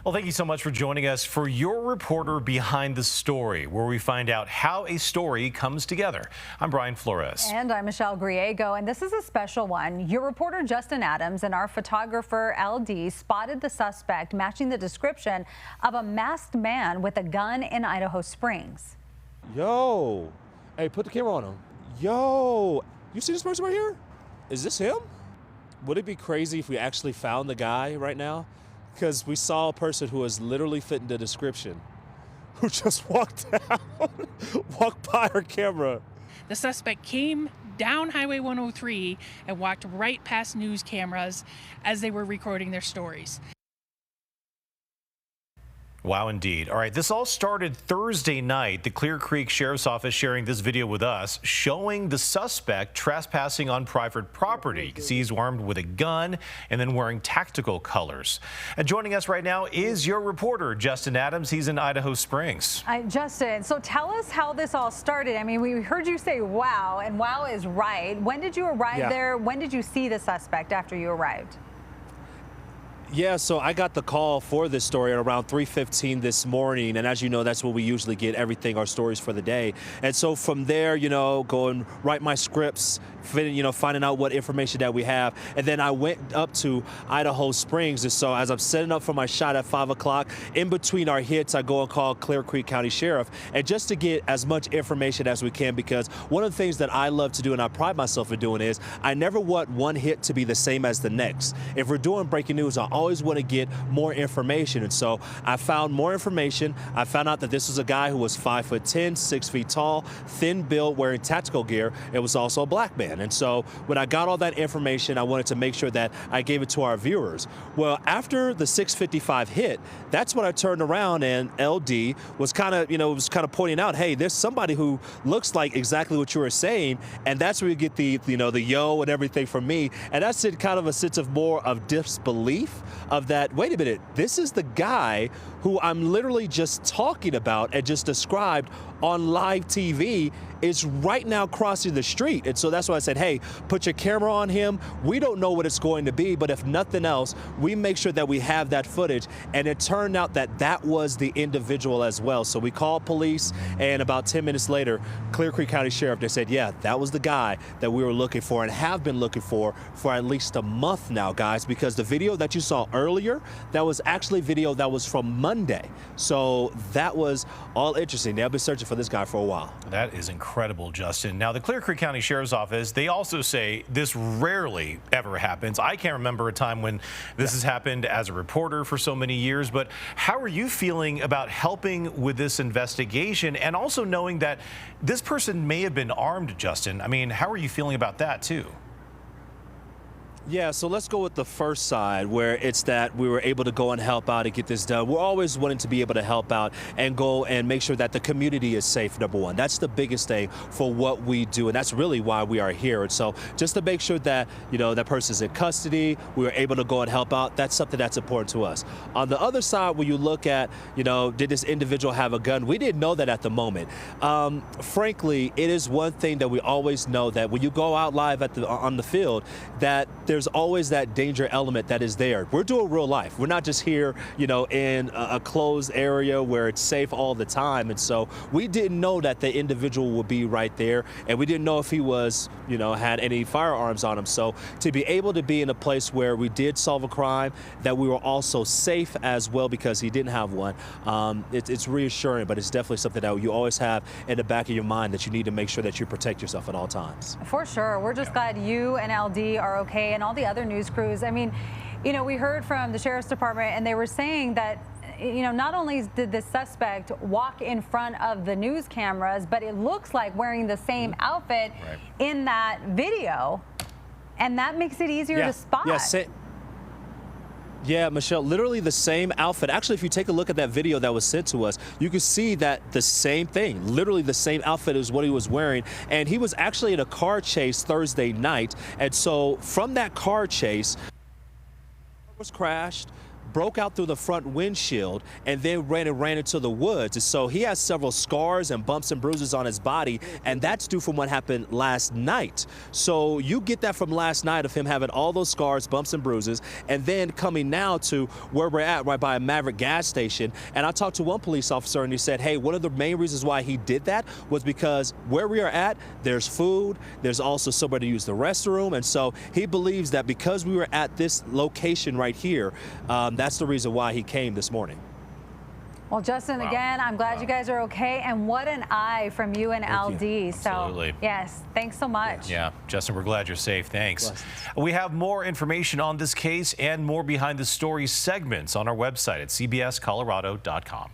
Well, thank you so much for joining us for your reporter behind the story, where we find out how a story comes together. I'm Brian Flores. And I'm Michelle Griego, and this is a special one. Your reporter Justin Adams and our photographer LD spotted the suspect matching the description of a masked man with a gun in Idaho Springs. Yo, hey, put the camera on him. Yo, you see this person right here? Is this him? Would it be crazy if we actually found the guy right now? Because we saw a person who was literally fitting the description, who just walked by our camera. The suspect came down Highway 103 and walked right past news cameras as they were recording their stories. Wow, indeed. All right, this all started Thursday night. The Clear Creek Sheriff's Office sharing this video with us, showing the suspect trespassing on private property. You can see he's armed with a gun and then wearing tactical colors. And joining us right now is your reporter, Justin Adams. He's in Idaho Springs. Justin, so tell us how this all started. I mean, we heard you say wow, and wow is right. When did you arrive there? When did you see the suspect after you arrived? Yeah, so I got the call for this story at around 3:15 this morning, and as you know, that's when we usually get everything, our stories for the day. And so from there, go and write my scripts, finding out what information that we have. And then I went up to Idaho Springs, and so as I'm setting up for my shot at 5 o'clock, in between our hits, I go and call Clear Creek County Sheriff, and just to get as much information as we can, because one of the things that I love to do and I pride myself in doing is I never want one hit to be the same as the next. If we're doing breaking news, I always want to get more information. And so I found more information. I found out that this was a guy who was 5'10", 6 feet tall, thin build, wearing tactical gear. It was also a black man. And so when I got all that information, I wanted to make sure that I gave it to our viewers. Well, after the 6:55 hit, that's when I turned around and LD was kind of pointing out, hey, there's somebody who looks like exactly what you were saying. And that's where you get the yo and everything from me. And that's kind of a sense of more of disbelief of that, wait a minute, this is the guy who I'm literally just talking about and just described on live TV is right now crossing the street. And so that's why I said, hey, put your camera on him. We don't know what it's going to be, but if nothing else, we make sure that we have that footage. And it turned out that that was the individual as well. So we called police, and about 10 minutes later, Clear Creek County Sheriff, they said, yeah, that was the guy that we were looking for and have been looking for at least a month now, guys, because the video that you saw earlier, that was actually video that was from Monday. So that was all interesting. They've been searching for this guy for a while. That is incredible, Justin. Now, the Clear Creek County Sheriff's Office, they also say this rarely ever happens. I can't remember a time when this has happened as a reporter for so many years, but how are you feeling about helping with this investigation and also knowing that this person may have been armed, Justin? I mean, how are you feeling about that, too? Yeah, so let's go with the first side, where it's that we were able to go and help out and get this done. We're always wanting to be able to help out and go and make sure that the community is safe, number one. That's the biggest thing for what we do, and that's really why we are here. And so just to make sure that, that person's in custody, we were able to go and help out, that's something that's important to us. On the other side, when you look at, did this individual have a gun? We didn't know that at the moment. Frankly, it is one thing that we always know, that when you go out live on the field, that there's always that danger element that is there. We're doing real life. We're not just here, in a closed area where it's safe all the time. And so we didn't know that the individual would be right there, and we didn't know if he was, had any firearms on him. So to be able to be in a place where we did solve a crime, that we were also safe as well because he didn't have one, it's reassuring, but it's definitely something that you always have in the back of your mind, that you need to make sure that you protect yourself at all times. For sure. We're just glad you and LD are okay, and all the other news crews. I mean, we heard from the Sheriff's Department, and they were saying that, not only did the suspect walk in front of the news cameras, but it looks like wearing the same outfit in that video, and that makes it easier to spot. Yeah, Michelle, literally the same outfit. Actually, if you take a look at that video that was sent to us, you can see that the same thing, literally the same outfit is what he was wearing. And he was actually in a car chase Thursday night. And so from that car chase, was crashed. broke out through the front windshield, and then ran into the woods. And so he has several scars and bumps and bruises on his body, and that's due from what happened last night. So you get that from last night of him having all those scars, bumps and bruises, and then coming now to where we're at, right by a Maverick gas station. And I talked to one police officer, and he said, hey, one of the main reasons why he did that was because where we are at, there's food, there's also somewhere to use the restroom. And so he believes that because we were at this location right here, that's the reason why he came this morning. Well, Justin, Wow. again, I'm glad you guys are okay. And what an eye from you and LD. So, Absolutely. yes, thanks so much. Yeah, Justin, we're glad you're safe. Thanks. Blessings. We have more information on this case and more behind the story segments on our website at cbscolorado.com.